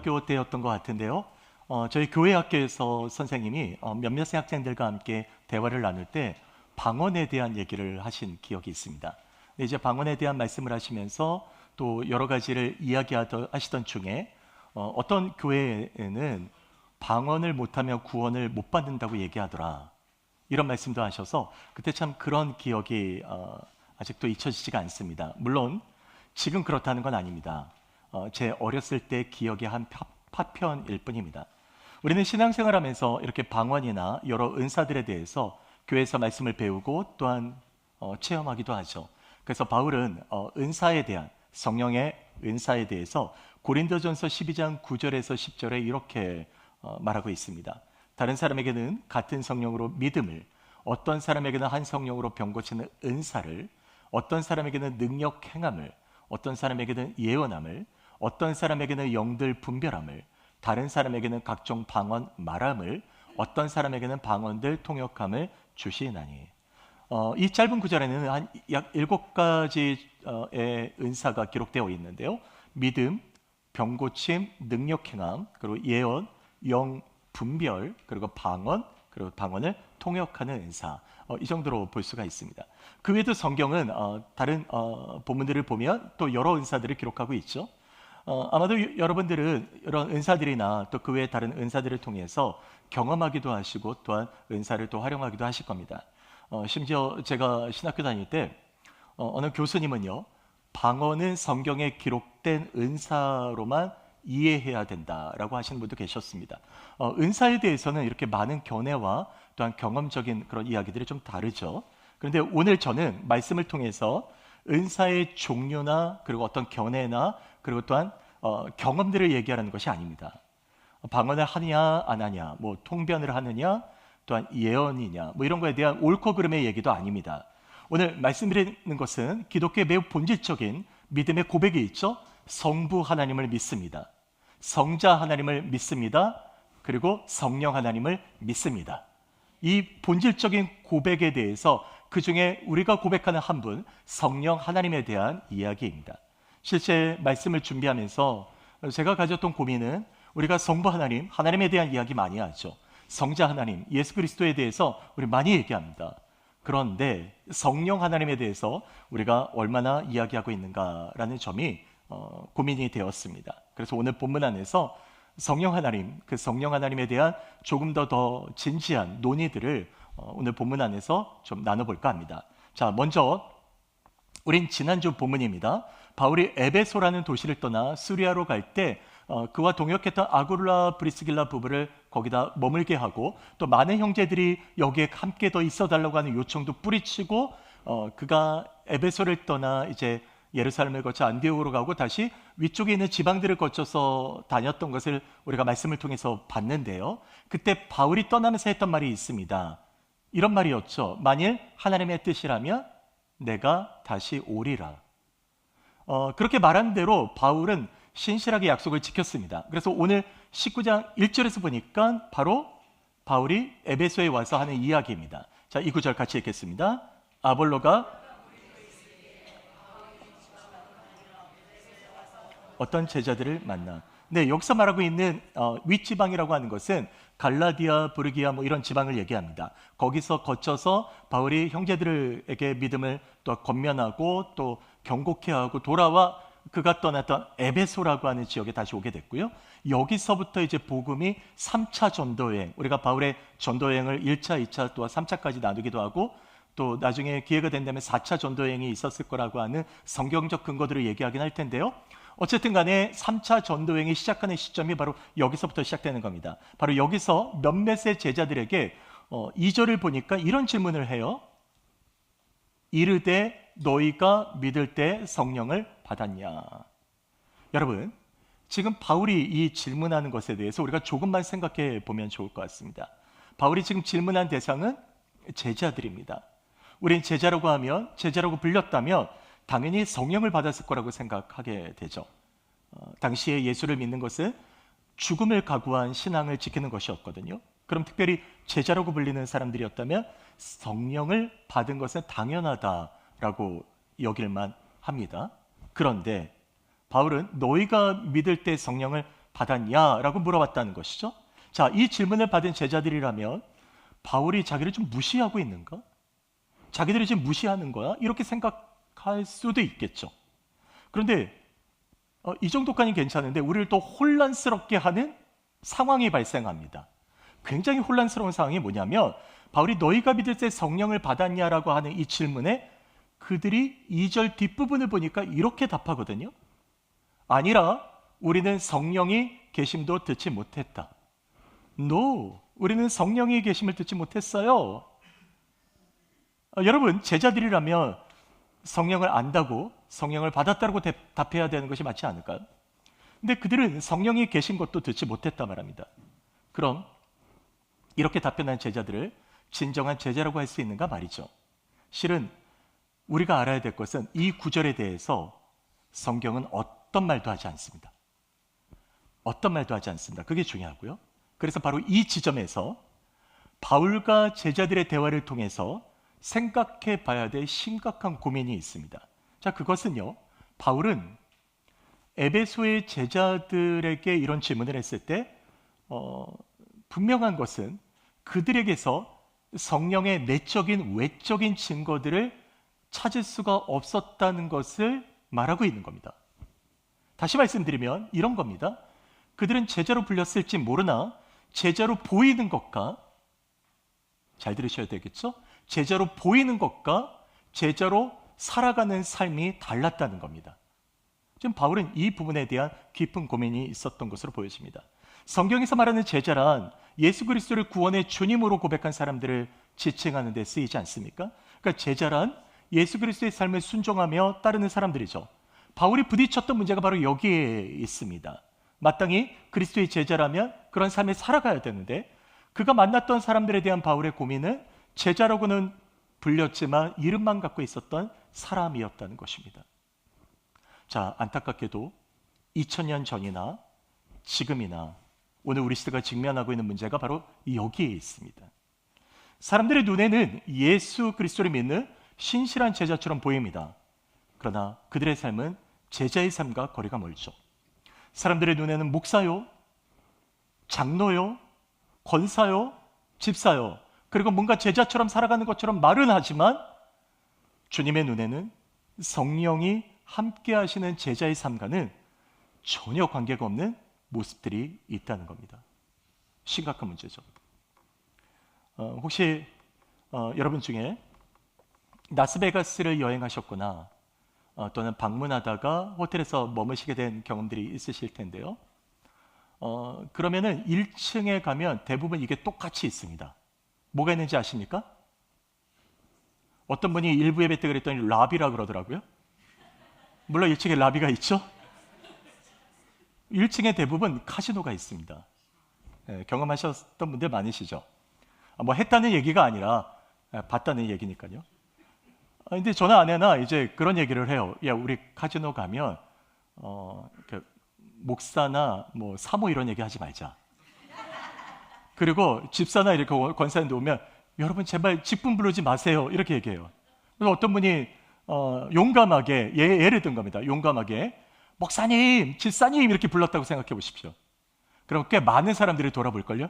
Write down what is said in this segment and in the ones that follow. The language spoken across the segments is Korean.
고등학교 때였던 것 같은데요. 저희 교회 학교에서 선생님이 몇몇 학생들과 함께 대화를 나눌 때 방언에 대한 얘기를 하신 기억이 있습니다. 근데 이제 방언에 대한 말씀을 하시면서 또 여러 가지를 이야기하시던 중에 어떤 교회에는 방언을 못하면 구원을 못 받는다고 얘기하더라. 이런 말씀도 하셔서 그때 참 그런 기억이 아직도 잊혀지지가 않습니다. 물론 지금 그렇다는 건 아닙니다. 제 어렸을 때 기억의 한 파편일 뿐입니다. 우리는 신앙생활하면서 이렇게 방언이나 여러 은사들에 대해서 교회에서 말씀을 배우고 또한 체험하기도 하죠. 그래서 바울은 은사에 대한 성령의 은사에 대해서 고린도전서 12장 9절에서 10절에 이렇게 말하고 있습니다. 다른 사람에게는 같은 성령으로 믿음을, 어떤 사람에게는 한 성령으로 병 고치는 은사를, 어떤 사람에게는 능력 행함을, 어떤 사람에게는 예언함을, 어떤 사람에게는 영들 분별함을, 다른 사람에게는 각종 방언 말함을, 어떤 사람에게는 방언들 통역함을 주시나니. 이 짧은 구절에는 한 약 7가지의 은사가 기록되어 있는데요. 믿음, 병고침, 능력행함, 그리고 예언, 영 분별, 그리고 방언, 그리고 방언을 통역하는 은사. 이 정도로 볼 수가 있습니다. 그 외에도 성경은 다른 본문들을 보면 또 여러 은사들을 기록하고 있죠. 아마도 여러분들은 이런 은사들이나 또 그 외의 다른 은사들을 통해서 경험하기도 하시고 또한 은사를 또 활용하기도 하실 겁니다. 심지어 제가 신학교 다닐 때 어느 교수님은요, 방언은 성경에 기록된 은사로만 이해해야 된다라고 하시는 분도 계셨습니다. 은사에 대해서는 이렇게 많은 견해와 또한 경험적인 그런 이야기들이 좀 다르죠. 그런데 오늘 저는 말씀을 통해서 은사의 종류나 그리고 어떤 견해나 그리고 또한 경험들을 얘기하는 것이 아닙니다. 방언을 하느냐 안 하냐, 뭐 통변을 하느냐, 또한 예언이냐, 뭐 이런 거에 대한 옳고 그름의 얘기도 아닙니다. 오늘 말씀드리는 것은 기독교의 매우 본질적인 믿음의 고백이 있죠. 성부 하나님을 믿습니다. 성자 하나님을 믿습니다. 그리고 성령 하나님을 믿습니다. 이 본질적인 고백에 대해서 그 중에 우리가 고백하는 한 분, 성령 하나님에 대한 이야기입니다. 실제 말씀을 준비하면서 제가 가졌던 고민은 우리가 성부 하나님, 하나님에 대한 이야기 많이 하죠. 성자 하나님, 예수 그리스도에 대해서 우리 많이 얘기합니다. 그런데 성령 하나님에 대해서 우리가 얼마나 이야기하고 있는가라는 점이 고민이 되었습니다. 그래서 오늘 본문 안에서 성령 하나님, 그 성령 하나님에 대한 조금 더 진지한 논의들을 오늘 본문 안에서 좀 나눠볼까 합니다. 자, 먼저 우린 지난주 본문입니다. 바울이 에베소라는 도시를 떠나 수리아로 갈 때 그와 동역했던 아굴라 브리스길라 부부를 거기다 머물게 하고 또 많은 형제들이 여기에 함께 더 있어달라고 하는 요청도 뿌리치고 그가 에베소를 떠나 이제 예루살렘을 거쳐 안디옥으로 가고 다시 위쪽에 있는 지방들을 거쳐서 다녔던 것을 우리가 말씀을 통해서 봤는데요. 그때 바울이 떠나면서 했던 말이 있습니다. 이런 말이었죠. 만일 하나님의 뜻이라면 내가 다시 오리라. 그렇게 말한 대로 바울은 신실하게 약속을 지켰습니다. 그래서 오늘 19장 1절에서 보니까 바로 바울이 에베소에 와서 하는 이야기입니다. 자, 이 구절 같이 읽겠습니다. 아볼로가 어떤 제자들을 만나. 네, 여기서 말하고 있는 윗지방이라고 하는 것은 갈라디아, 부르기아 뭐 이런 지방을 얘기합니다. 거기서 거쳐서 바울이 형제들에게 믿음을 또 건면하고 또 경고케 하고 돌아와 그가 떠났던 에베소라고 하는 지역에 다시 오게 됐고요. 여기서부터 이제 복음이 3차 전도여행, 우리가 바울의 전도여행을 1차, 2차 또한 3차까지 나누기도 하고 또 나중에 기회가 된다면 4차 전도여행이 있었을 거라고 하는 성경적 근거들을 얘기하긴 할 텐데요. 어쨌든 간에 3차 전도여행이 시작하는 시점이 바로 여기서부터 시작되는 겁니다. 바로 여기서 몇몇의 제자들에게 2절을 보니까 이런 질문을 해요. 이르되 너희가 믿을 때 성령을 받았냐. 여러분, 지금 바울이 이 질문하는 것에 대해서 우리가 조금만 생각해 보면 좋을 것 같습니다. 바울이 지금 질문한 대상은 제자들입니다. 우린 제자라고 하면, 제자라고 불렸다면 당연히 성령을 받았을 거라고 생각하게 되죠. 당시에 예수를 믿는 것은 죽음을 각오한 신앙을 지키는 것이었거든요. 그럼 특별히 제자라고 불리는 사람들이었다면 성령을 받은 것은 당연하다라고 여길만 합니다. 그런데 바울은 너희가 믿을 때 성령을 받았냐라고 물어봤다는 것이죠. 자, 이 질문을 받은 제자들이라면 바울이 자기를 좀 무시하고 있는가? 자기들이 지금 무시하는 거야? 이렇게 생각할 수도 있겠죠. 그런데 이 정도까지는 괜찮은데 우리를 또 혼란스럽게 하는 상황이 발생합니다. 굉장히 혼란스러운 상황이 뭐냐면 바울이 너희가 믿을 때 성령을 받았냐라고 하는 이 질문에 그들이 2절 뒷부분을 보니까 이렇게 답하거든요. 아니라 우리는 성령이 계심도 듣지 못했다. No, 우리는 성령이 계심을 듣지 못했어요. 여러분, 제자들이라면 성령을 안다고 성령을 받았다고 답해야 되는 것이 맞지 않을까요? 근데 그들은 성령이 계신 것도 듣지 못했다 말합니다. 그럼 이렇게 답변한 제자들을 진정한 제자라고 할 수 있는가 말이죠. 실은 우리가 알아야 될 것은 이 구절에 대해서 성경은 어떤 말도 하지 않습니다. 어떤 말도 하지 않습니다. 그게 중요하고요. 그래서 바로 이 지점에서 바울과 제자들의 대화를 통해서 생각해 봐야 될 심각한 고민이 있습니다. 자, 그것은요, 바울은 에베소의 제자들에게 이런 질문을 했을 때 분명한 것은 그들에게서 성령의 내적인 외적인 증거들을 찾을 수가 없었다는 것을 말하고 있는 겁니다. 다시 말씀드리면 이런 겁니다. 그들은 제자로 불렸을지 모르나 제자로 보이는 것과, 잘 들으셔야 되겠죠? 제자로 보이는 것과 제자로 살아가는 삶이 달랐다는 겁니다. 지금 바울은 이 부분에 대한 깊은 고민이 있었던 것으로 보여집니다. 성경에서 말하는 제자란 예수 그리스도를 구원의 주님으로 고백한 사람들을 지칭하는 데 쓰이지 않습니까? 그러니까 제자란 예수 그리스도의 삶을 순종하며 따르는 사람들이죠. 바울이 부딪혔던 문제가 바로 여기에 있습니다. 마땅히 그리스도의 제자라면 그런 삶을 살아가야 되는데 그가 만났던 사람들에 대한 바울의 고민은 제자라고는 불렸지만 이름만 갖고 있었던 사람이었다는 것입니다. 자, 안타깝게도 2000년 전이나 지금이나 오늘 우리 시대가 직면하고 있는 문제가 바로 여기에 있습니다. 사람들의 눈에는 예수 그리스도를 믿는 신실한 제자처럼 보입니다. 그러나 그들의 삶은 제자의 삶과 거리가 멀죠. 사람들의 눈에는 목사요, 장로요, 권사요, 집사요, 그리고 뭔가 제자처럼 살아가는 것처럼 말은 하지만 주님의 눈에는 성령이 함께 하시는 제자의 삶과는 전혀 관계가 없는 모습들이 있다는 겁니다. 심각한 문제죠. 혹시 여러분 중에 라스베가스를 여행하셨거나 또는 방문하다가 호텔에서 머무시게 된 경험들이 있으실 텐데요. 그러면은 1층에 가면 대부분 이게 똑같이 있습니다. 뭐가 있는지 아십니까? 어떤 분이 일부 예배 때 그랬더니 라비라 그러더라고요. 물론 1층에 라비가 있죠. 1층에 대부분 카지노가 있습니다. 네, 경험하셨던 분들 많으시죠. 뭐 했다는 얘기가 아니라 봤다는 얘기니까요. 근데 저나 아내나 이제 그런 얘기를 해요. 야, 우리 카지노 가면 목사나 뭐 사모 이런 얘기 하지 말자. 그리고 집사나 이렇게 권사님들 오면 여러분 제발 직분 부르지 마세요. 이렇게 얘기해요. 그래서 어떤 분이 용감하게 예를 든 겁니다. 용감하게 목사님, 집사님 이렇게 불렀다고 생각해 보십시오. 그럼 꽤 많은 사람들이 돌아볼걸요?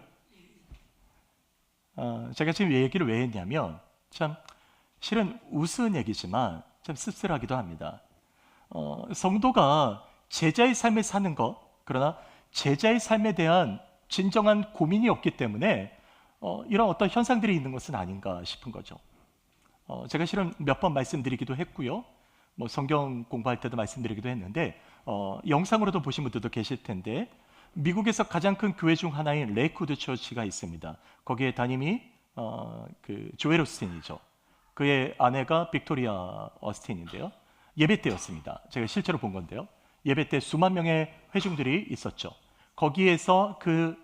제가 지금 이 얘기를 왜 했냐면 참 실은 우스운 얘기지만 참 씁쓸하기도 합니다. 성도가 제자의 삶을 사는 것, 그러나 제자의 삶에 대한 진정한 고민이 없기 때문에 이런 어떤 현상들이 있는 것은 아닌가 싶은 거죠. 제가 실은 몇 번 말씀드리기도 했고요. 뭐 성경 공부할 때도 말씀드리기도 했는데 영상으로도 보신 분들도 계실 텐데 미국에서 가장 큰 교회 중 하나인 레이크우드 처치가 있습니다. 거기에 담임이 그 조엘 오스틴이죠. 그의 아내가 빅토리아 어스틴인데요. 예배 때였습니다. 제가 실제로 본 건데요. 예배 때 수만 명의 회중들이 있었죠. 거기에서 그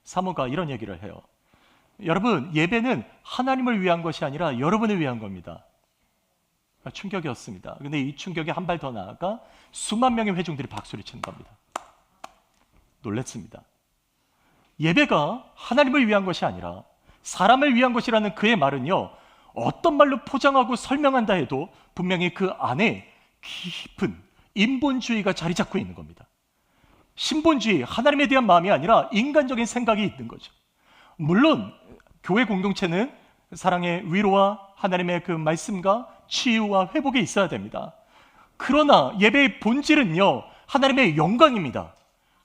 사모가 이런 얘기를 해요. 여러분, 예배는 하나님을 위한 것이 아니라 여러분을 위한 겁니다. 충격이었습니다. 근데 이 충격이 한 발 더 나아가 수만 명의 회중들이 박수를 치는 겁니다. 놀랐습니다. 예배가 하나님을 위한 것이 아니라 사람을 위한 것이라는 그의 말은요, 어떤 말로 포장하고 설명한다 해도 분명히 그 안에 깊은 인본주의가 자리 잡고 있는 겁니다. 신본주의, 하나님에 대한 마음이 아니라 인간적인 생각이 있는 거죠. 물론 교회 공동체는 사랑의 위로와 하나님의 그 말씀과 치유와 회복에 있어야 됩니다. 그러나 예배의 본질은요, 하나님의 영광입니다.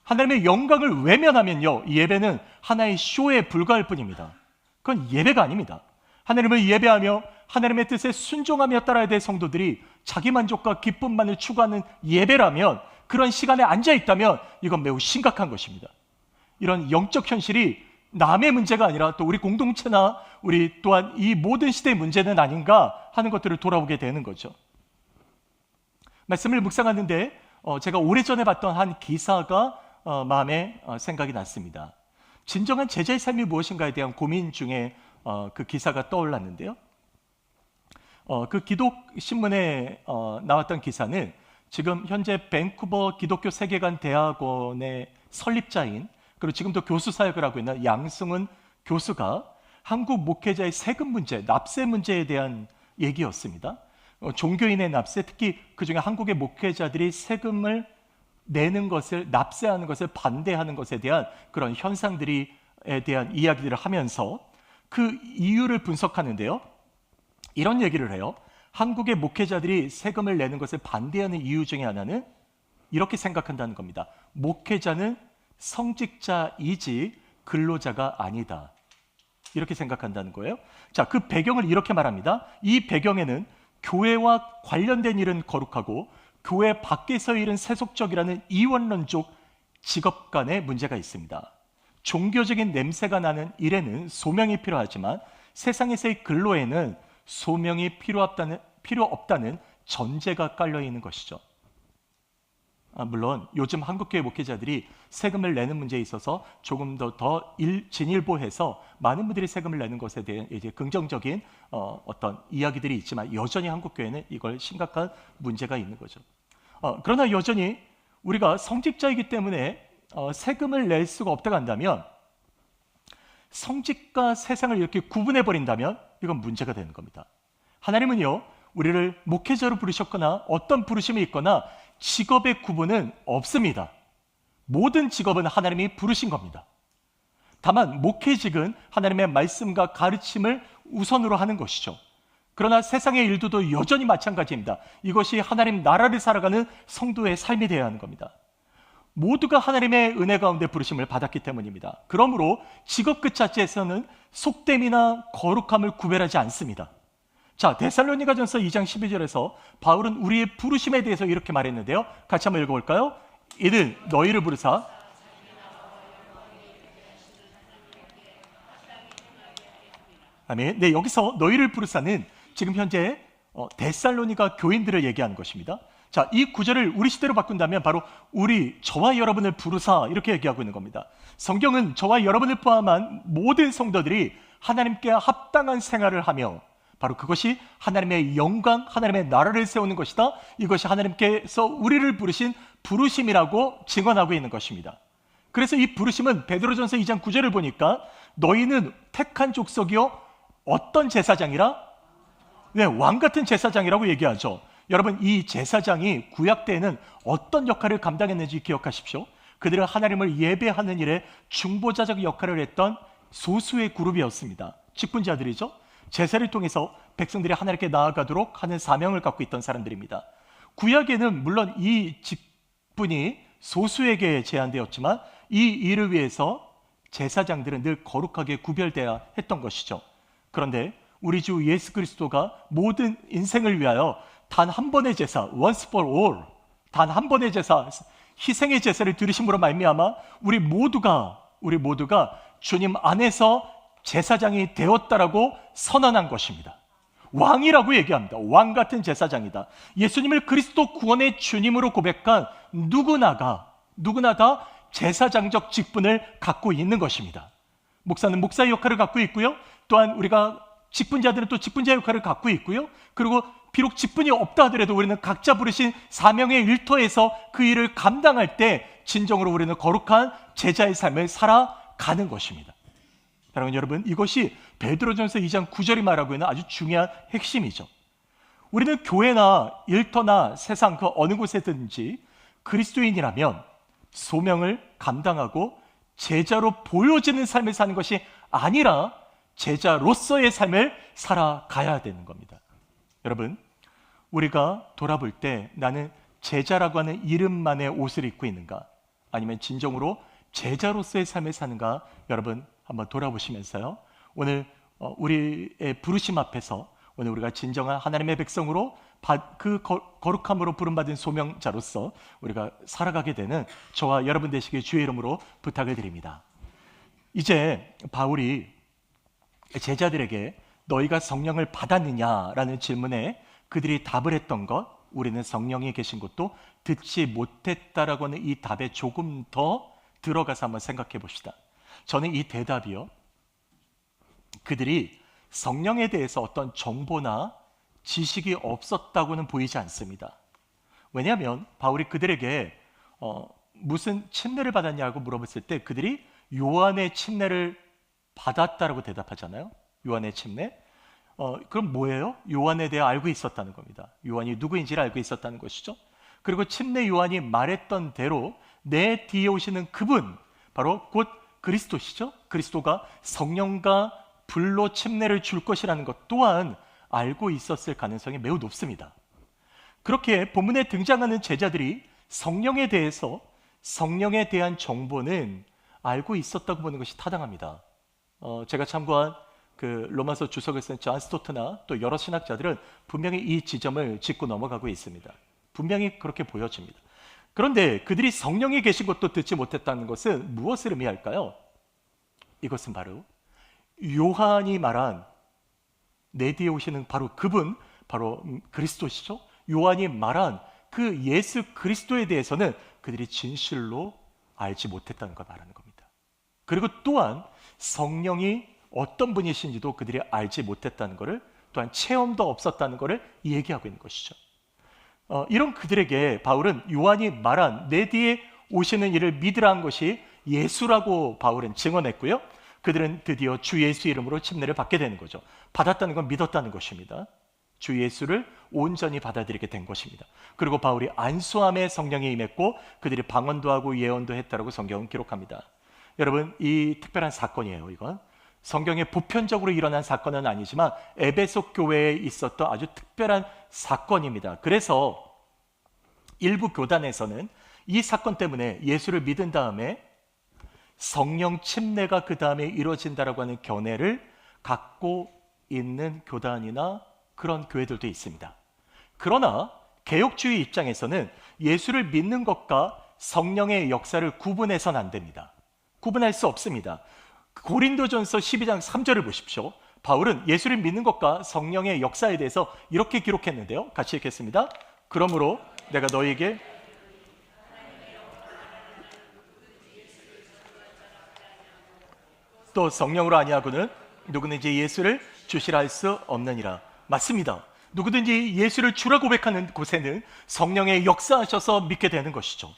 하나님의 영광을 외면하면요, 이 예배는 하나의 쇼에 불과할 뿐입니다. 그건 예배가 아닙니다. 하나님을 예배하며 하나님의 뜻에 순종하며 따라야 될 성도들이 자기 만족과 기쁨만을 추구하는 예배라면, 그런 시간에 앉아 있다면 이건 매우 심각한 것입니다. 이런 영적 현실이 남의 문제가 아니라 또 우리 공동체나 우리 또한 이 모든 시대의 문제는 아닌가 하는 것들을 돌아보게 되는 거죠. 말씀을 묵상하는데 제가 오래전에 봤던 한 기사가 마음에 생각이 났습니다. 진정한 제자의 삶이 무엇인가에 대한 고민 중에 그 기사가 떠올랐는데요. 그 기독신문에 나왔던 기사는 지금 현재 밴쿠버 기독교 세계관 대학원의 설립자인, 그리고 지금도 교수 사역을 하고 있는 양승은 교수가 한국 목회자의 세금 문제, 납세 문제에 대한 얘기였습니다. 종교인의 납세, 특히 그중에 한국의 목회자들이 세금을 내는 것을, 납세하는 것을 반대하는 것에 대한 그런 현상들에 대한 이야기들을 하면서 그 이유를 분석하는데요. 이런 얘기를 해요. 한국의 목회자들이 세금을 내는 것을 반대하는 이유 중에 하나는 이렇게 생각한다는 겁니다. 목회자는 성직자이지 근로자가 아니다. 이렇게 생각한다는 거예요. 자, 그 배경을 이렇게 말합니다. 이 배경에는 교회와 관련된 일은 거룩하고 교회 밖에서의 일은 세속적이라는 이원론적 직업 간의 문제가 있습니다. 종교적인 냄새가 나는 일에는 소명이 필요하지만 세상에서의 근로에는 소명이 필요 없다는 전제가 깔려 있는 것이죠. 물론 요즘 한국교회 목회자들이 세금을 내는 문제에 있어서 조금 더 진일보해서 많은 분들이 세금을 내는 것에 대한 이제 긍정적인 어떤 이야기들이 있지만 여전히 한국교회는 이걸 심각한 문제가 있는 거죠. 그러나 여전히 우리가 성직자이기 때문에 세금을 낼 수가 없다고 한다면, 성직과 세상을 이렇게 구분해 버린다면 이건 문제가 되는 겁니다. 하나님은요, 우리를 목회자로 부르셨거나 어떤 부르심이 있거나 직업의 구분은 없습니다. 모든 직업은 하나님이 부르신 겁니다. 다만 목회직은 하나님의 말씀과 가르침을 우선으로 하는 것이죠. 그러나 세상의 일들도 여전히 마찬가지입니다. 이것이 하나님 나라를 살아가는 성도의 삶이 되어야 하는 겁니다. 모두가 하나님의 은혜 가운데 부르심을 받았기 때문입니다. 그러므로 직업 그 자체에서는 속됨이나 거룩함을 구별하지 않습니다. 자, 데살로니가전서 2장 12절에서 바울은 우리의 부르심에 대해서 이렇게 말했는데요. 같이 한번 읽어볼까요? 이는 너희를 부르사 아멘. 네, 여기서 너희를 부르사는 지금 현재 데살로니가 교인들을 얘기하는 것입니다. 자, 이 구절을 우리 시대로 바꾼다면 바로 저와 여러분을 부르사 이렇게 얘기하고 있는 겁니다. 성경은 저와 여러분을 포함한 모든 성도들이 하나님께 합당한 생활을 하며 바로 그것이 하나님의 영광, 하나님의 나라를 세우는 것이다. 이것이 하나님께서 우리를 부르신 부르심이라고 증언하고 있는 것입니다. 그래서 이 부르심은 베드로전서 2장 9절을 보니까 너희는 택한 족속이요 어떤 제사장이라? 네, 왕 같은 제사장이라고 얘기하죠. 여러분, 이 제사장이 구약 때에는 어떤 역할을 감당했는지 기억하십시오. 그들은 하나님을 예배하는 일에 중보자적 역할을 했던 소수의 그룹이었습니다. 직분자들이죠. 제사를 통해서 백성들이 하나님께 나아가도록 하는 사명을 갖고 있던 사람들입니다. 구약에는 물론 이 직분이 소수에게 제한되었지만 이 일을 위해서 제사장들은 늘 거룩하게 구별되어야 했던 것이죠. 그런데 우리 주 예수 그리스도가 모든 인생을 위하여 단 한 번의 제사, once for all, 단 한 번의 제사, 희생의 제사를 드리심으로 말미암아 우리 모두가 주님 안에서 제사장이 되었다라고 선언한 것입니다. 왕이라고 얘기합니다. 왕 같은 제사장이다. 예수님을 그리스도 구원의 주님으로 고백한 누구나 다 제사장적 직분을 갖고 있는 것입니다. 목사는 목사의 역할을 갖고 있고요. 또한 우리가 직분자들은 또 직분자 역할을 갖고 있고요. 그리고 비록 직분이 없다 하더라도 우리는 각자 부르신 사명의 일터에서 그 일을 감당할 때 진정으로 우리는 거룩한 제자의 삶을 살아가는 것입니다. 사랑하는 여러분, 이것이 베드로전서 2장 9절이 말하고 있는 아주 중요한 핵심이죠. 우리는 교회나 일터나 세상 그 어느 곳에든지 그리스도인이라면 소명을 감당하고 제자로 보여지는 삶을 사는 것이 아니라 제자로서의 삶을 살아가야 되는 겁니다. 여러분, 우리가 돌아볼 때 나는 제자라고 하는 이름만의 옷을 입고 있는가? 아니면 진정으로 제자로서의 삶을 사는가? 여러분 한번 돌아보시면서요. 오늘 우리의 부르심 앞에서 오늘 우리가 진정한 하나님의 백성으로 그 거룩함으로 부름받은 소명자로서 우리가 살아가게 되는 저와 여러분 되시길 주의 이름으로 부탁을 드립니다. 이제 바울이 제자들에게 너희가 성령을 받았느냐라는 질문에 그들이 답을 했던 것, 우리는 성령이 계신 것도 듣지 못했다라고 하는 이 답에 조금 더 들어가서 한번 생각해 봅시다. 저는 이 대답이요, 그들이 성령에 대해서 어떤 정보나 지식이 없었다고는 보이지 않습니다. 왜냐하면 바울이 그들에게 무슨 침례를 받았냐고 물어봤을 때 그들이 요한의 침례를 받았다라고 대답하잖아요. 요한의 침례. 그럼 뭐예요? 요한에 대해 알고 있었다는 겁니다. 요한이 누구인지를 알고 있었다는 것이죠. 그리고 침례 요한이 말했던 대로 내 뒤에 오시는 그분, 바로 곧 그리스도시죠. 그리스도가 성령과 불로 침례를 줄 것이라는 것 또한 알고 있었을 가능성이 매우 높습니다. 그렇게 본문에 등장하는 제자들이 성령에 대한 정보는 알고 있었다고 보는 것이 타당합니다. 제가 참고한 그 로마서 주석을 쓴 존 스토트나 또 여러 신학자들은 분명히 이 지점을 짚고 넘어가고 있습니다. 분명히 그렇게 보여집니다. 그런데 그들이 성령이 계신 것도 듣지 못했다는 것은 무엇을 의미할까요? 이것은 바로 요한이 말한 내 뒤에 오시는 바로 그분, 바로 그리스도시죠. 요한이 말한 그 예수 그리스도에 대해서는 그들이 진실로 알지 못했다는 걸 말하는 겁니다. 그리고 또한 성령이 어떤 분이신지도 그들이 알지 못했다는 것을, 또한 체험도 없었다는 것을 얘기하고 있는 것이죠. 이런 그들에게 바울은 요한이 말한 내 뒤에 오시는 이를 믿으라 한 것이 예수라고 바울은 증언했고요. 그들은 드디어 주 예수 이름으로 침례를 받게 되는 거죠. 받았다는 건 믿었다는 것입니다. 주 예수를 온전히 받아들이게 된 것입니다. 그리고 바울이 안수함에 성령이 임했고 그들이 방언도 하고 예언도 했다라고 성경은 기록합니다. 여러분, 이 특별한 사건이에요. 이건 성경에 보편적으로 일어난 사건은 아니지만 에베소 교회에 있었던 아주 특별한 사건입니다. 그래서 일부 교단에서는 이 사건 때문에 예수를 믿은 다음에 성령 침례가 그 다음에 이루어진다라고 하는 견해를 갖고 있는 교단이나 그런 교회들도 있습니다. 그러나 개혁주의 입장에서는 예수를 믿는 것과 성령의 역사를 구분해서는 안 됩니다. 구분할 수 없습니다. 고린도전서 12장 3절을 보십시오. 바울은 예수를 믿는 것과 성령의 역사에 대해서 이렇게 기록했는데요. 같이 읽겠습니다. 그러므로 내가 너희에게 또 성령으로 아니하고는 누구든지 예수를 주시라 할 수 없느니라. 맞습니다. 누구든지 예수를 주라 고백하는 곳에는 성령의 역사하셔서 믿게 되는 것이죠.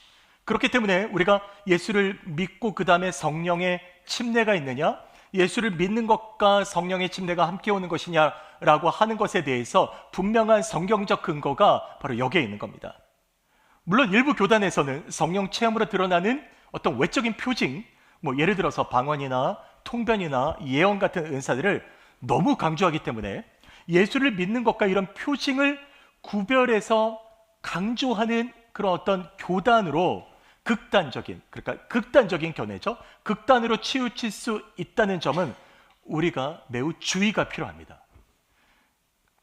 그렇기 때문에 우리가 예수를 믿고 그 다음에 성령의 침례가 있느냐, 예수를 믿는 것과 성령의 침례가 함께 오는 것이냐라고 하는 것에 대해서 분명한 성경적 근거가 바로 여기에 있는 겁니다. 물론 일부 교단에서는 성령 체험으로 드러나는 어떤 외적인 표징, 예를 들어서 방언이나 통변이나 예언 같은 은사들을 너무 강조하기 때문에 예수를 믿는 것과 이런 표징을 구별해서 강조하는 그런 어떤 교단으로 극단적인 견해죠. 극단으로 치우칠 수 있다는 점은 우리가 매우 주의가 필요합니다.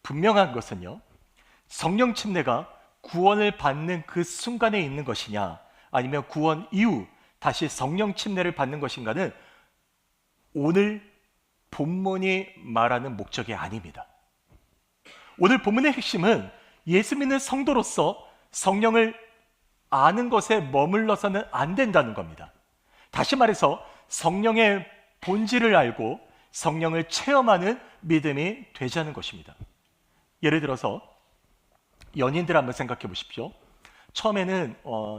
분명한 것은요, 성령 침례가 구원을 받는 그 순간에 있는 것이냐, 아니면 구원 이후 다시 성령 침례를 받는 것인가는 오늘 본문이 말하는 목적이 아닙니다. 오늘 본문의 핵심은 예수 믿는 성도로서 성령을 아는 것에 머물러서는 안 된다는 겁니다. 다시 말해서 성령의 본질을 알고 성령을 체험하는 믿음이 되자는 것입니다. 예를 들어서 연인들 한번 생각해 보십시오. 처음에는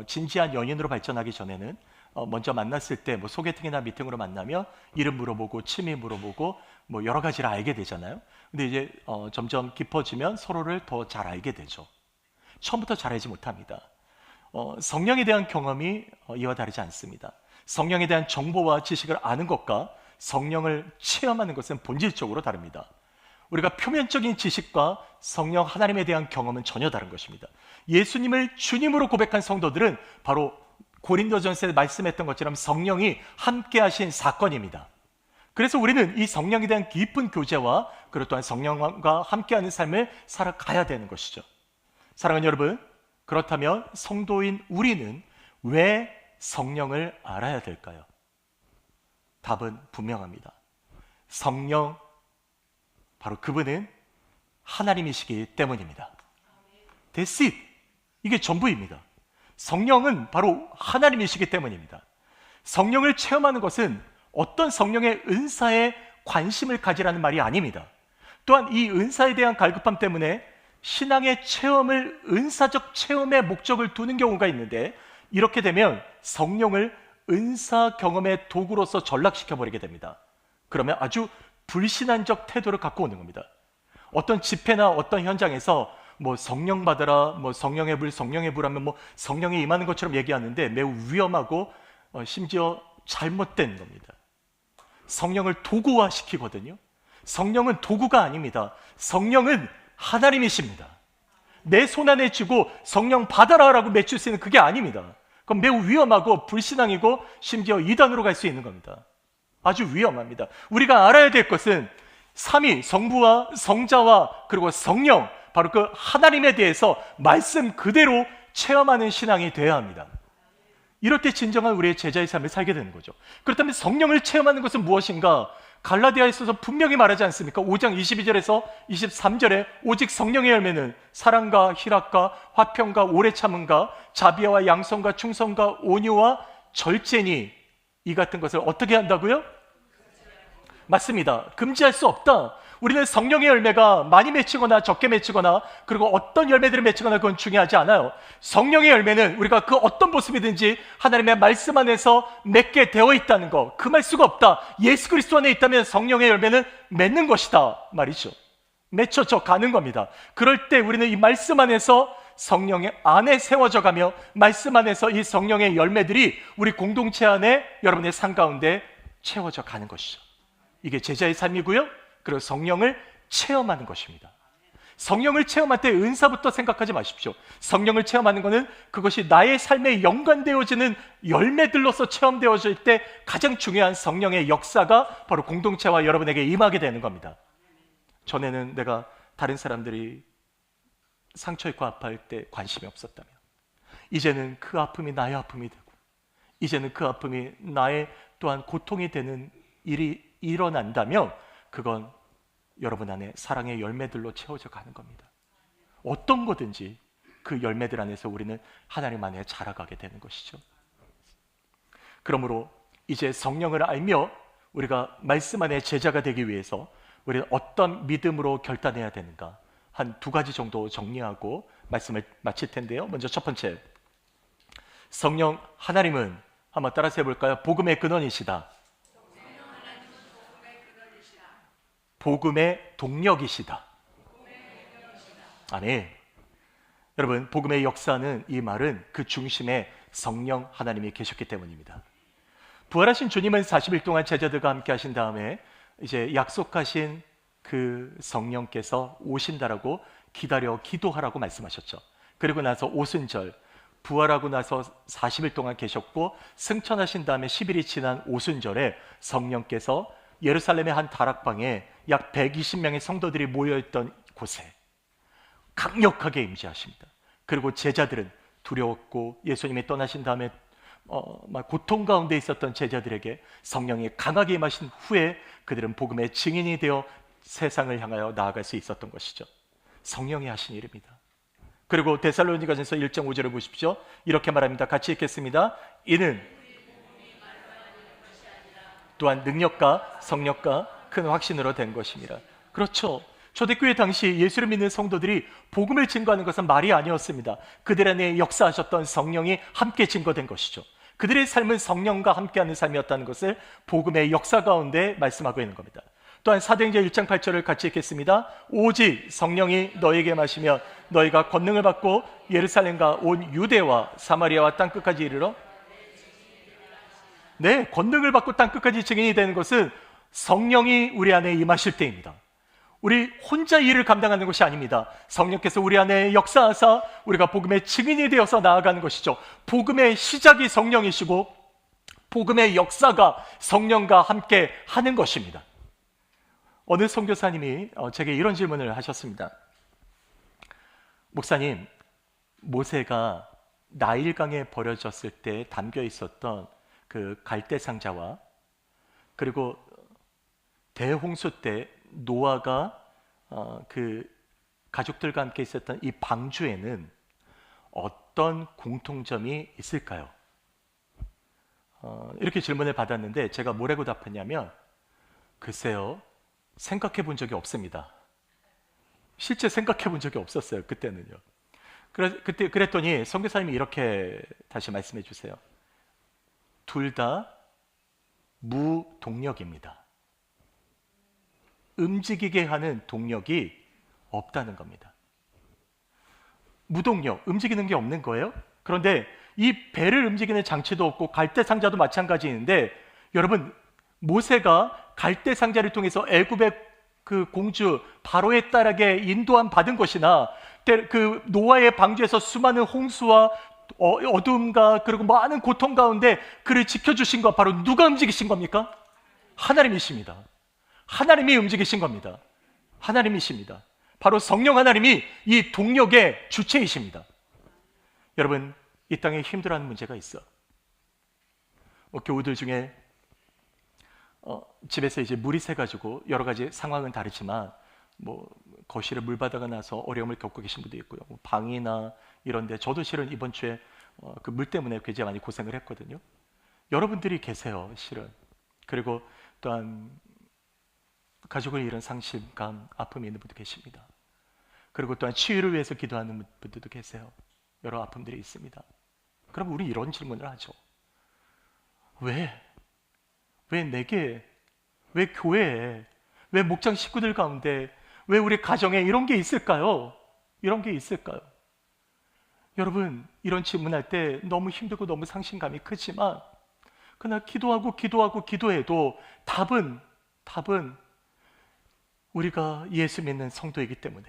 진지한 연인으로 발전하기 전에는 먼저 만났을 때 소개팅이나 미팅으로 만나면 이름 물어보고 취미 물어보고 여러 가지를 알게 되잖아요. 근데 이제 점점 깊어지면 서로를 더 잘 알게 되죠. 처음부터 잘 알지 못합니다. 성령에 대한 경험이 이와 다르지 않습니다. 성령에 대한 정보와 지식을 아는 것과 성령을 체험하는 것은 본질적으로 다릅니다. 우리가 표면적인 지식과 성령 하나님에 대한 경험은 전혀 다른 것입니다. 예수님을 주님으로 고백한 성도들은 바로 고린도전서에 말씀했던 것처럼 성령이 함께 하신 사건입니다. 그래서 우리는 이 성령에 대한 깊은 교제와 그리고 또한 성령과 함께하는 삶을 살아가야 되는 것이죠. 사랑하는 여러분, 그렇다면 성도인 우리는 왜 성령을 알아야 될까요? 답은 분명합니다. 성령, 바로 그분은 하나님이시기 때문입니다. That's it. 이게 전부입니다. 성령은 바로 하나님이시기 때문입니다. 성령을 체험하는 것은 어떤 성령의 은사에 관심을 가지라는 말이 아닙니다. 또한 이 은사에 대한 갈급함 때문에 신앙의 체험을 은사적 체험의 목적을 두는 경우가 있는데, 이렇게 되면 성령을 은사 경험의 도구로서 전락시켜버리게 됩니다. 그러면 아주 불신앙적 태도를 갖고 오는 겁니다. 어떤 집회나 어떤 현장에서 성령 받아라, 성령의 불 하면 성령이 임하는 것처럼 얘기하는데 매우 위험하고 심지어 잘못된 겁니다. 성령을 도구화 시키거든요. 성령은 도구가 아닙니다. 성령은 하나님이십니다. 내 손 안에 쥐고 성령 받아라 라고 맺힐 수 있는 그게 아닙니다. 그건 매우 위험하고 불신앙이고 심지어 이단으로 갈 수 있는 겁니다. 아주 위험합니다. 우리가 알아야 될 것은 삼위 성부와 성자와 그리고 성령, 바로 그 하나님에 대해서 말씀 그대로 체험하는 신앙이 되어야 합니다. 이럴 때 진정한 우리의 제자의 삶을 살게 되는 거죠. 그렇다면 성령을 체험하는 것은 무엇인가? 갈라디아에 있어서 분명히 말하지 않습니까? 5장 22절에서 23절에 오직 성령의 열매는 사랑과 희락과 화평과 오래 참음과 자비와 양성과 충성과 온유와 절제니, 이 같은 것을 어떻게 한다고요? 맞습니다. 금지할 수 없다. 우리는 성령의 열매가 많이 맺히거나 적게 맺히거나 그리고 어떤 열매들을 맺히거나 그건 중요하지 않아요. 성령의 열매는 우리가 그 어떤 모습이든지 하나님의 말씀 안에서 맺게 되어 있다는 거, 금할 수가 없다. 예수 그리스도 안에 있다면 성령의 열매는 맺는 것이다 말이죠. 맺혀져 가는 겁니다. 그럴 때 우리는 이 말씀 안에서 성령의 안에 세워져 가며 말씀 안에서 이 성령의 열매들이 우리 공동체 안에 여러분의 삶 가운데 채워져 가는 것이죠. 이게 제자의 삶이고요. 그리고 성령을 체험하는 것입니다. 성령을 체험할 때 은사부터 생각하지 마십시오. 성령을 체험하는 것은 그것이 나의 삶에 연관되어지는 열매들로서 체험되어질 때 가장 중요한 성령의 역사가 바로 공동체와 여러분에게 임하게 되는 겁니다. 전에는 내가 다른 사람들이 상처 있고 아파할 때 관심이 없었다면, 이제는 그 아픔이 나의 아픔이 되고, 이제는 그 아픔이 나의 또한 고통이 되는 일이 일어난다면 그건 여러분 안에 사랑의 열매들로 채워져 가는 겁니다. 어떤 거든지 그 열매들 안에서 우리는 하나님 안에 자라가게 되는 것이죠. 그러므로 이제 성령을 알며 우리가 말씀 안에 제자가 되기 위해서 우리는 어떤 믿음으로 결단해야 되는가, 한 두 가지 정도 정리하고 말씀을 마칠 텐데요. 먼저 첫 번째, 성령 하나님은 한번 따라서 해볼까요? 복음의 근원이시다. 복음의 동력이시다. 아멘. 여러분, 복음의 역사는, 이 말은 그 중심에 성령 하나님이 계셨기 때문입니다. 부활하신 주님은 40일 동안 제자들과 함께 하신 다음에 이제 약속하신 그 성령께서 오신다라고 기다려 기도하라고 말씀하셨죠. 그리고 나서 오순절, 부활하고 나서 40일 동안 계셨고 승천하신 다음에 10일이 지난 오순절에 성령께서 예루살렘의 한 다락방에 약 120명의 성도들이 모여있던 곳에 강력하게 임재하십니다. 그리고 제자들은 두려웠고 예수님이 떠나신 다음에 고통 가운데 있었던 제자들에게 성령이 강하게 임하신 후에 그들은 복음의 증인이 되어 세상을 향하여 나아갈 수 있었던 것이죠. 성령이 하신 일입니다. 그리고 데살로니가전서 1장 5절을 보십시오. 이렇게 말합니다. 같이 읽겠습니다. 이는 또한 능력과 성령과 큰 확신으로 된 것입니다. 그렇죠. 초대교회 당시 예수를 믿는 성도들이 복음을 증거하는 것은 말이 아니었습니다. 그들 안에 역사하셨던 성령이 함께 증거된 것이죠. 그들의 삶은 성령과 함께하는 삶이었다는 것을 복음의 역사 가운데 말씀하고 있는 겁니다. 또한 사도행전 1장 8절을 같이 읽겠습니다. 오직 성령이 너에게 마시면 너희가 권능을 받고 예루살렘과 온 유대와 사마리아와 땅끝까지 이르러 네, 권능을 받고 땅끝까지 증인이 되는 것은 성령이 우리 안에 임하실 때입니다. 우리 혼자 일을 감당하는 것이 아닙니다. 성령께서 우리 안에 역사하사 우리가 복음의 증인이 되어서 나아가는 것이죠. 복음의 시작이 성령이시고 복음의 역사가 성령과 함께 하는 것입니다. 어느 선교사님이 제게 이런 질문을 하셨습니다. 목사님, 모세가 나일강에 버려졌을 때 담겨 있었던 그 갈대 상자와 그리고 대홍수 때 노아가 그 가족들과 함께 있었던 이 방주에는 어떤 공통점이 있을까요? 이렇게 질문을 받았는데 제가 뭐라고 답했냐면 글쎄요, 생각해 본 적이 없습니다. 실제 생각해 본 적이 없었어요, 그때는요. 그랬더니 선교사님이 이렇게 다시 말씀해 주세요. 둘 다 무동력입니다. 움직이게 하는 동력이 없다는 겁니다. 무동력, 움직이는 게 없는 거예요. 그런데 이 배를 움직이는 장치도 없고 갈대 상자도 마찬가지인데 여러분, 모세가 갈대 상자를 통해서 애굽의 그 공주 바로의 딸에게 인도함 받은 것이나 그 노아의 방주에서 수많은 홍수와 어둠과 그리고 많은 고통 가운데 그를 지켜주신 것 바로 누가 움직이신 겁니까? 하나님이십니다. 하나님이 움직이신 겁니다. 하나님이십니다. 바로 성령 하나님이 이 동력의 주체이십니다. 여러분, 이 땅에 힘들어하는 문제가 있어. 교우들 중에 집에서 이제 물이 새가지고 여러 가지 상황은 다르지만 거실에 물 바다가 나서 어려움을 겪고 계신 분도 있고요. 방이나 이런데 저도 실은 이번 주에 그 물 때문에 굉장히 많이 고생을 했거든요. 여러분들이 계세요, 실은. 그리고 또한 가족을 잃은 상실감, 아픔이 있는 분도 계십니다. 그리고 또한 치유를 위해서 기도하는 분들도 계세요. 여러 아픔들이 있습니다. 그럼 우리 이런 질문을 하죠. 왜 내게, 왜 교회에, 왜 목장 식구들 가운데, 왜 우리 가정에 이런 게 있을까요? 이런 게 있을까요? 여러분, 이런 질문할 때 너무 힘들고 너무 상심감이 크지만 그러나 기도해도 답은 우리가 예수 믿는 성도이기 때문에,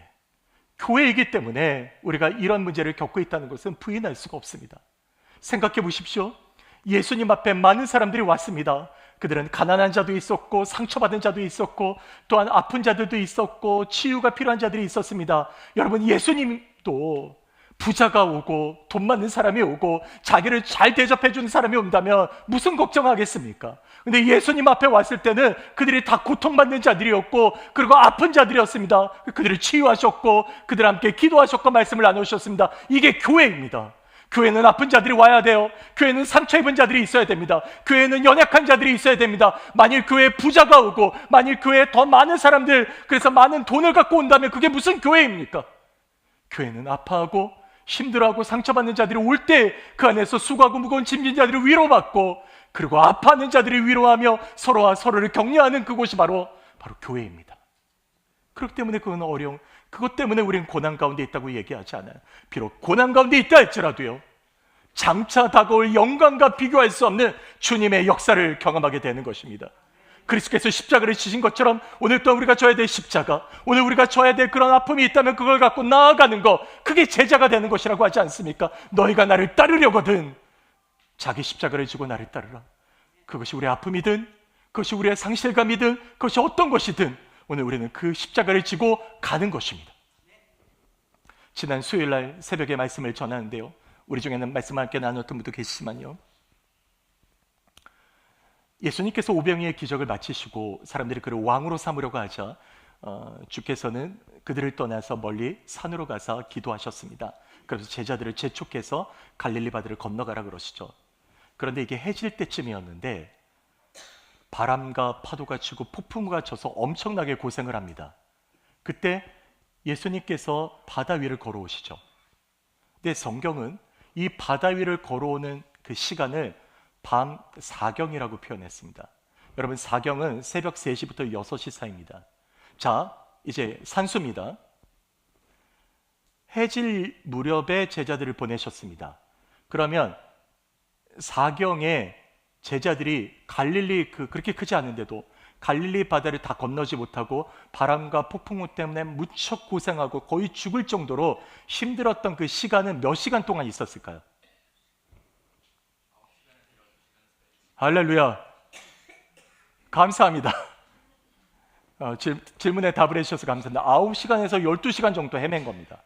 교회이기 때문에 우리가 이런 문제를 겪고 있다는 것은 부인할 수가 없습니다. 생각해 보십시오. 예수님 앞에 많은 사람들이 왔습니다. 그들은 가난한 자도 있었고 상처받은 자도 있었고 또한 아픈 자들도 있었고 치유가 필요한 자들이 있었습니다. 여러분, 예수님도 부자가 오고 돈 많은 사람이 오고 자기를 잘 대접해 주는 사람이 온다면 무슨 걱정하겠습니까? 근데 예수님 앞에 왔을 때는 그들이 다 고통받는 자들이었고 그리고 아픈 자들이었습니다. 그들을 치유하셨고 그들 함께 기도하셨고 말씀을 나누셨습니다. 이게 교회입니다. 교회는 아픈 자들이 와야 돼요. 교회는 상처 입은 자들이 있어야 됩니다. 교회는 연약한 자들이 있어야 됩니다. 만일 교회에 부자가 오고 만일 교회에 더 많은 사람들, 그래서 많은 돈을 갖고 온다면 그게 무슨 교회입니까? 교회는 아파하고 힘들어하고 상처받는 자들이 올 때 그 안에서 수고하고 무거운 짐진 자들이 위로받고 그리고 아파하는 자들이 위로하며 서로와 서로를 격려하는 그곳이 바로 교회입니다. 그렇기 때문에 그건 그것 때문에 우리는 고난 가운데 있다고 얘기하지 않아요. 비록 고난 가운데 있다 할지라도요, 장차 다가올 영광과 비교할 수 없는 주님의 역사를 경험하게 되는 것입니다. 그리스도께서 십자가를 지신 것처럼 오늘 또 우리가 져야 될 십자가, 오늘 우리가 져야 될 그런 아픔이 있다면 그걸 갖고 나아가는 것, 그게 제자가 되는 것이라고 하지 않습니까? 너희가 나를 따르려거든 자기 십자가를 지고 나를 따르라. 그것이 우리의 아픔이든 그것이 우리의 상실감이든 그것이 어떤 것이든 오늘 우리는 그 십자가를 지고 가는 것입니다. 지난 수요일날 새벽에 말씀을 전하는데요, 우리 중에는 말씀을 함께 나눴던 분도 계시지만요, 예수님께서 오병이의 기적을 마치시고 사람들이 그를 왕으로 삼으려고 하자 주께서는 그들을 떠나서 멀리 산으로 가서 기도하셨습니다. 그래서 제자들을 재촉해서 갈릴리 바다를 건너가라 그러시죠. 그런데 이게 해질 때쯤이었는데 바람과 파도가 치고 폭풍우가 쳐서 엄청나게 고생을 합니다. 그때 예수님께서 바다 위를 걸어오시죠. 근데 성경은 이 바다 위를 걸어오는 그 시간을 밤 4경이라고 표현했습니다. 여러분 사경은 새벽 3시부터 6시 사이입니다. 자, 이제 산수입니다. 해질 무렵에 제자들을 보내셨습니다. 그러면 사경에 제자들이 갈릴리 그렇게 크지 않은데도 갈릴리 바다를 다 건너지 못하고 바람과 폭풍우 때문에 무척 고생하고 거의 죽을 정도로 힘들었던 그 시간은 몇 시간 동안 있었을까요? 할렐루야. 감사합니다. 질문에 답을 해주셔서 감사합니다. 9시간에서 12시간 정도 헤맨 겁니다.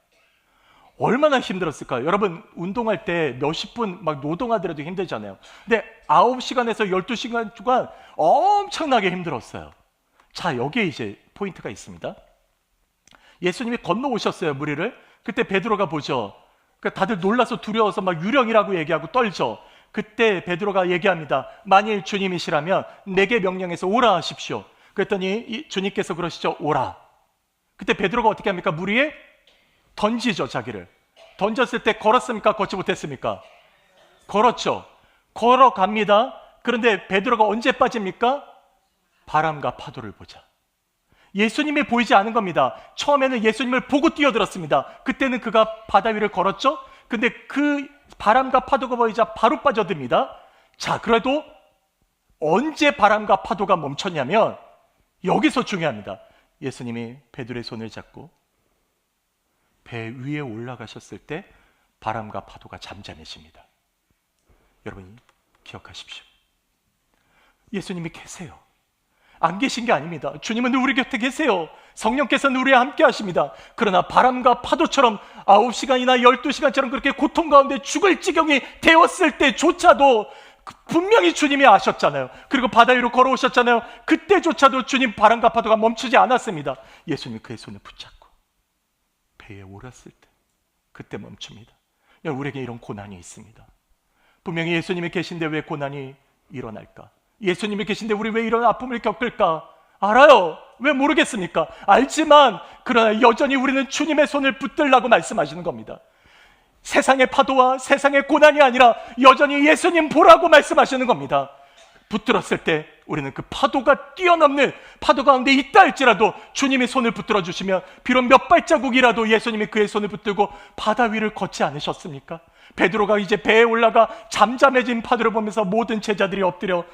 얼마나 힘들었을까요? 여러분 운동할 때 몇십 분 막 노동하더라도 힘들잖아요. 근데 9시간에서 12시간 동안 엄청나게 힘들었어요. 자, 여기에 이제 포인트가 있습니다. 예수님이 건너오셨어요, 무리를. 그때 베드로가 보죠. 다들 놀라서 두려워서 막 유령이라고 얘기하고 떨죠. 그때 베드로가 얘기합니다. 만일 주님이시라면 내게 명령해서 오라 하십시오. 그랬더니 주님께서 그러시죠. 오라. 그때 베드로가 어떻게 합니까? 물 위에 던지죠, 자기를. 던졌을 때 걸었습니까? 걷지 못했습니까? 걸었죠. 걸어갑니다. 그런데 베드로가 언제 빠집니까? 바람과 파도를 보자. 예수님이 보이지 않은 겁니다. 처음에는 예수님을 보고 뛰어들었습니다. 그때는 그가 바다 위를 걸었죠. 근데 그 바람과 파도가 보이자 바로 빠져듭니다. 자, 그래도 언제 바람과 파도가 멈췄냐면 여기서 중요합니다. 예수님이 베드로의 손을 잡고 배 위에 올라가셨을 때 바람과 파도가 잠잠해집니다. 여러분 기억하십시오. 예수님이 계세요. 안 계신 게 아닙니다. 주님은 우리 곁에 계세요. 성령께서는 우리와 함께 하십니다. 그러나 바람과 파도처럼 9시간이나 12시간처럼 그렇게 고통 가운데 죽을 지경이 되었을 때조차도 분명히 주님이 아셨잖아요. 그리고 바다 위로 걸어오셨잖아요. 그때조차도 주님 바람과 파도가 멈추지 않았습니다. 예수님이 그의 손을 붙잡고 배에 오랐을 때 그때 멈춥니다. 우리에게 이런 고난이 있습니다. 분명히 예수님이 계신데 왜 고난이 일어날까? 예수님이 계신데 우리 왜 이런 아픔을 겪을까? 알아요. 왜 모르겠습니까? 알지만 그러나 여전히 우리는 주님의 손을 붙들라고 말씀하시는 겁니다. 세상의 파도와 세상의 고난이 아니라 여전히 예수님 보라고 말씀하시는 겁니다. 붙들었을 때 우리는 그 파도가 뛰어넘는 파도 가운데 있다 할지라도 주님의 손을 붙들어 주시면 비록 몇 발자국이라도 예수님이 그의 손을 붙들고 바다 위를 걷지 않으셨습니까? 베드로가 이제 배에 올라가 잠잠해진 파도를 보면서 모든 제자들이 엎드려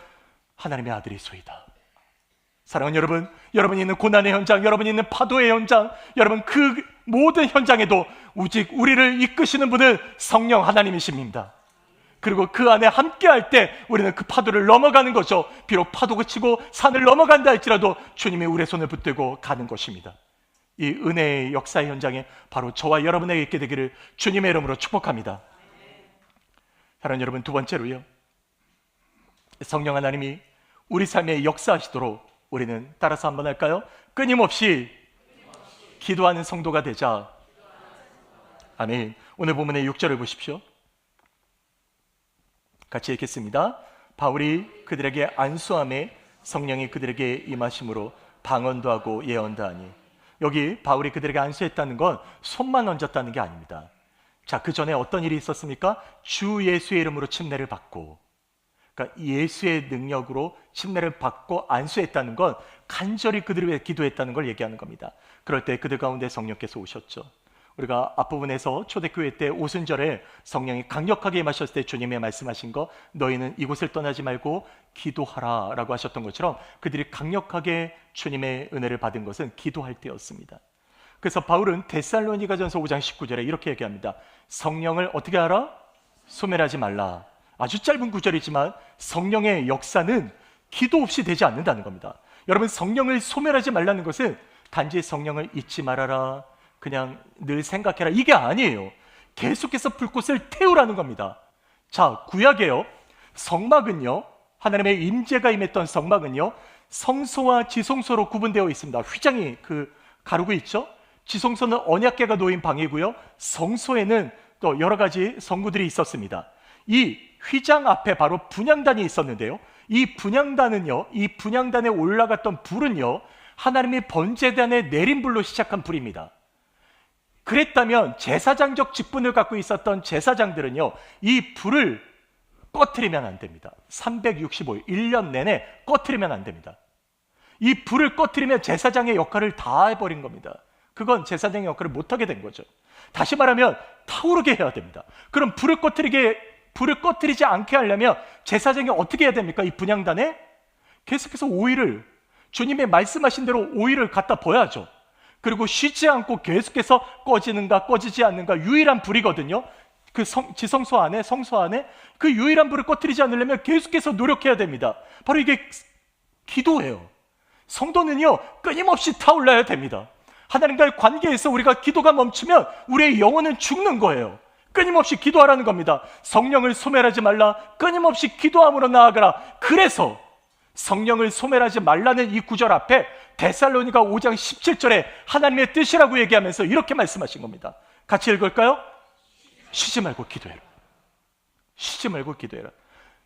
하나님의 아들이소이다. 사랑하는 여러분, 여러분이 있는 고난의 현장, 여러분이 있는 파도의 현장, 여러분 그 모든 현장에도 오직 우리를 이끄시는 분은 성령 하나님이십니다. 그리고 그 안에 함께할 때 우리는 그 파도를 넘어가는 거죠. 비록 파도가 치고 산을 넘어간다 할지라도 주님이 우리의 손을 붙들고 가는 것입니다. 이 은혜의 역사의 현장에 바로 저와 여러분에게 있게 되기를 주님의 이름으로 축복합니다. 사랑하는 여러분, 두 번째로요, 성령 하나님이 우리 삶에 역사하시도록 우리는 따라서 한번 할까요? 끊임없이 기도하는 성도가 되자. 아멘. 오늘 본문의 6절을 보십시오. 같이 읽겠습니다. 바울이 그들에게 안수함에 성령이 그들에게 임하심으로 방언도 하고 예언도 하니. 여기 바울이 그들에게 안수했다는 건 손만 얹었다는 게 아닙니다. 자, 그 전에 어떤 일이 있었습니까? 주 예수의 이름으로 침례를 받고, 그러니까 예수의 능력으로 침례를 받고 안수했다는 건 간절히 그들을 위해 기도했다는 걸 얘기하는 겁니다. 그럴 때 그들 가운데 성령께서 오셨죠. 우리가 앞부분에서 초대교회 때 오순절에 성령이 강력하게 임하셨을 때 주님이 말씀하신 거, 너희는 이곳을 떠나지 말고 기도하라 라고 하셨던 것처럼 그들이 강력하게 주님의 은혜를 받은 것은 기도할 때였습니다. 그래서 바울은 데살로니가전서 5장 19절에 이렇게 얘기합니다. 성령을 어떻게 하라? 소멸하지 말라. 아주 짧은 구절이지만 성령의 역사는 기도 없이 되지 않는다는 겁니다. 여러분, 성령을 소멸하지 말라는 것은 단지 성령을 잊지 말아라, 그냥 늘 생각해라, 이게 아니에요. 계속해서 불꽃을 태우라는 겁니다. 자, 구약에요, 성막은요, 하나님의 임재가 임했던 성막은요, 성소와 지성소로 구분되어 있습니다. 휘장이 가르고 있죠. 지성소는 언약궤가 놓인 방이고요, 성소에는 또 여러 가지 성구들이 있었습니다. 이 휘장 앞에 바로 분향단이 있었는데요, 이 분향단에 올라갔던 불은요, 하나님이 번제단에 내린 불로 시작한 불입니다. 그랬다면 제사장적 직분을 갖고 있었던 제사장들은요, 이 불을 꺼트리면 안 됩니다. 365일, 1년 내내 꺼트리면 안 됩니다. 이 불을 꺼트리면 제사장의 역할을 다 해버린 겁니다. 그건 제사장의 역할을 못하게 된 거죠. 다시 말하면 타오르게 해야 됩니다. 그럼 불을 꺼트리지 않게 하려면 제사장이 어떻게 해야 됩니까? 이 분향단에 계속해서 오일을, 주님의 말씀하신 대로 오일을 갖다 부어야죠. 그리고 쉬지 않고 계속해서 꺼지는가 꺼지지 않는가, 유일한 불이거든요. 그 지성소 안에, 성소 안에 그 유일한 불을 꺼트리지 않으려면 계속해서 노력해야 됩니다. 바로 이게 기도예요. 성도는요, 끊임없이 타올라야 됩니다. 하나님과의 관계에서 우리가 기도가 멈추면 우리의 영혼은 죽는 거예요. 끊임없이 기도하라는 겁니다. 성령을 소멸하지 말라, 끊임없이 기도함으로 나아가라. 그래서 성령을 소멸하지 말라는 이 구절 앞에 데살로니가 5장 17절에 하나님의 뜻이라고 얘기하면서 이렇게 말씀하신 겁니다. 같이 읽을까요? 쉬지 말고 기도해라. 쉬지 말고 기도해라.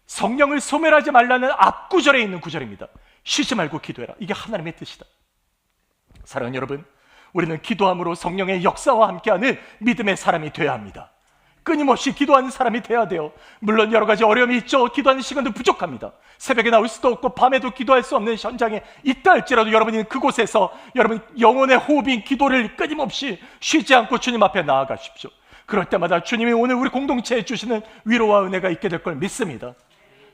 성령을 소멸하지 말라는 앞구절에 있는 구절입니다. 쉬지 말고 기도해라. 이게 하나님의 뜻이다. 사랑하는 여러분, 우리는 기도함으로 성령의 역사와 함께하는 믿음의 사람이 되어야 합니다. 끊임없이 기도하는 사람이 돼야 돼요. 물론 여러 가지 어려움이 있죠. 기도하는 시간도 부족합니다. 새벽에 나올 수도 없고 밤에도 기도할 수 없는 현장에 있다 할지라도 여러분이 그곳에서 여러분 영혼의 호흡인 기도를 끊임없이 쉬지 않고 주님 앞에 나아가십시오. 그럴 때마다 주님이 오늘 우리 공동체에 주시는 위로와 은혜가 있게 될 걸 믿습니다.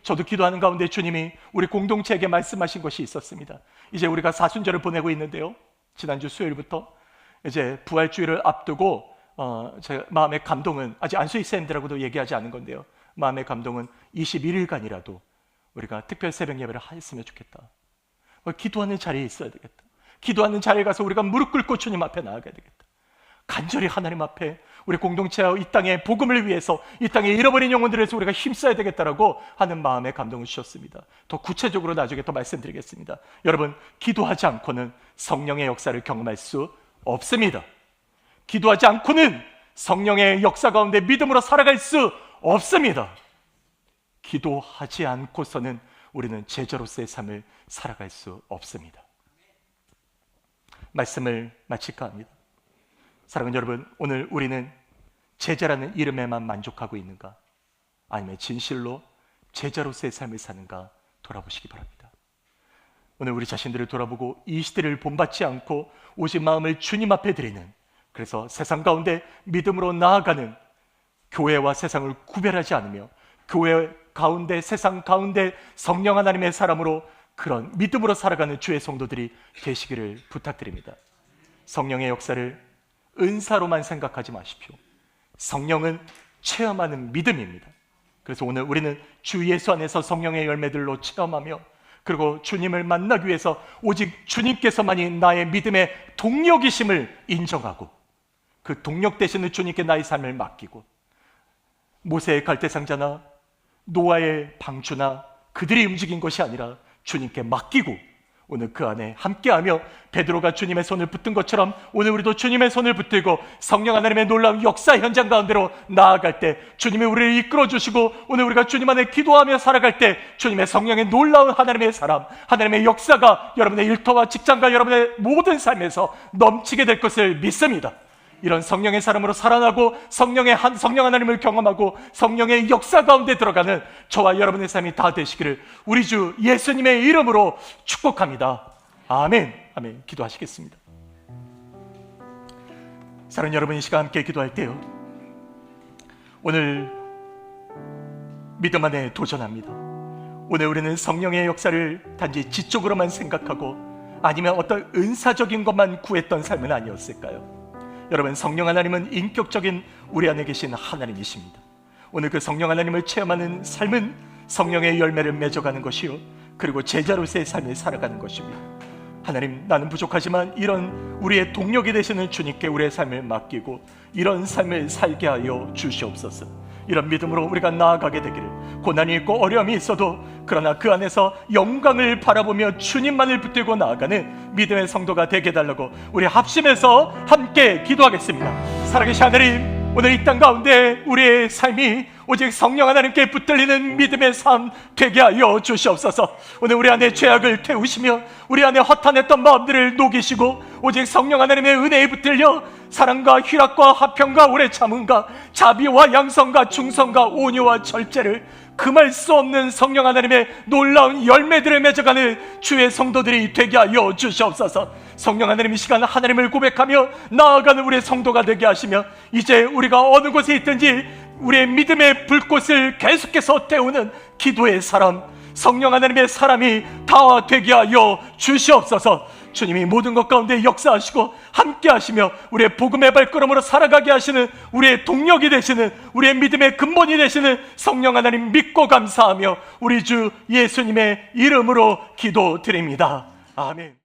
저도 기도하는 가운데 주님이 우리 공동체에게 말씀하신 것이 있었습니다. 이제 우리가 사순절을 보내고 있는데요, 지난주 수요일부터 이제 부활주일을 앞두고 제 마음의 감동은, 아직 안수희 쌤들하고도 얘기하지 않은 건데요, 마음의 감동은 21일간이라도 우리가 특별 새벽 예배를 했으면 좋겠다. 기도하는 자리에 있어야 되겠다. 기도하는 자리에 가서 우리가 무릎 꿇고 주님 앞에 나아가야 되겠다. 간절히 하나님 앞에 우리 공동체와 이 땅의 복음을 위해서, 이 땅에 잃어버린 영혼들을 위해서 우리가 힘써야 되겠다라고 하는 마음의 감동을 주셨습니다. 더 구체적으로 나중에 더 말씀드리겠습니다. 여러분, 기도하지 않고는 성령의 역사를 경험할 수 없습니다. 기도하지 않고는 성령의 역사 가운데 믿음으로 살아갈 수 없습니다. 기도하지 않고서는 우리는 제자로서의 삶을 살아갈 수 없습니다. 말씀을 마칠까 합니다. 사랑하는 여러분, 오늘 우리는 제자라는 이름에만 만족하고 있는가? 아니면 진실로 제자로서의 삶을 사는가 돌아보시기 바랍니다. 오늘 우리 자신들을 돌아보고 이 시대를 본받지 않고 오직 마음을 주님 앞에 드리는, 그래서 세상 가운데 믿음으로 나아가는, 교회와 세상을 구별하지 않으며 교회 가운데, 세상 가운데 성령 하나님의 사람으로 그런 믿음으로 살아가는 주의 성도들이 되시기를 부탁드립니다. 성령의 역사를 은사로만 생각하지 마십시오. 성령은 체험하는 믿음입니다. 그래서 오늘 우리는 주 예수 안에서 성령의 열매들로 체험하며, 그리고 주님을 만나기 위해서 오직 주님께서만이 나의 믿음의 동력이심을 인정하고, 그 동력 되시는 주님께 나의 삶을 맡기고, 모세의 갈대상자나 노아의 방주나 그들이 움직인 것이 아니라 주님께 맡기고, 오늘 그 안에 함께하며 베드로가 주님의 손을 붙든 것처럼 오늘 우리도 주님의 손을 붙들고 성령 하나님의 놀라운 역사 현장 가운데로 나아갈 때 주님이 우리를 이끌어 주시고, 오늘 우리가 주님 안에 기도하며 살아갈 때 주님의 성령의 놀라운 하나님의 사람, 하나님의 역사가 여러분의 일터와 직장과 여러분의 모든 삶에서 넘치게 될 것을 믿습니다. 이런 성령의 사람으로 살아나고 성령 하나님을 경험하고 성령의 역사 가운데 들어가는 저와 여러분의 삶이 다 되시기를 우리 주 예수님의 이름으로 축복합니다. 아멘. 아멘. 기도하시겠습니다. 사랑하는 여러분, 이 시간 함께 기도할 때요, 오늘 믿음 안에 도전합니다. 오늘 우리는 성령의 역사를 단지 지적으로만 생각하고 아니면 어떤 은사적인 것만 구했던 삶은 아니었을까요? 여러분, 성령 하나님은 인격적인 우리 안에 계신 하나님이십니다. 오늘 그 성령 하나님을 체험하는 삶은 성령의 열매를 맺어가는 것이요, 그리고 제자로서의 삶을 살아가는 것입니다. 하나님, 나는 부족하지만 이런 우리의 동력이 되시는 주님께 우리의 삶을 맡기고 이런 삶을 살게 하여 주시옵소서. 이런 믿음으로 우리가 나아가게 되기를, 고난이 있고 어려움이 있어도 그러나 그 안에서 영광을 바라보며 주님만을 붙들고 나아가는 믿음의 성도가 되게 해달라고 우리 합심해서 함께 기도하겠습니다. 살아계신 하나님, 오늘 이 땅 가운데 우리의 삶이 오직 성령 하나님께 붙들리는 믿음의 삶 되게 하여 주시옵소서. 오늘 우리 안에 죄악을 태우시며 우리 안에 허탄했던 마음들을 녹이시고 오직 성령 하나님의 은혜에 붙들려 사랑과 희락과 화평과 오래 참음과 자비와 양성과 충성과 온유와 절제를 금할 수 없는 성령 하나님의 놀라운 열매들을 맺어가는 주의 성도들이 되게 하여 주시옵소서. 성령 하나님, 이 시간 하나님을 고백하며 나아가는 우리의 성도가 되게 하시며 이제 우리가 어느 곳에 있든지 우리의 믿음의 불꽃을 계속해서 태우는 기도의 사람, 성령 하나님의 사람이 다 되게 하여 주시옵소서. 주님이 모든 것 가운데 역사하시고 함께 하시며 우리의 복음의 발걸음으로 살아가게 하시는 우리의 동력이 되시는 우리의 믿음의 근본이 되시는 성령 하나님 믿고 감사하며 우리 주 예수님의 이름으로 기도드립니다. 아멘.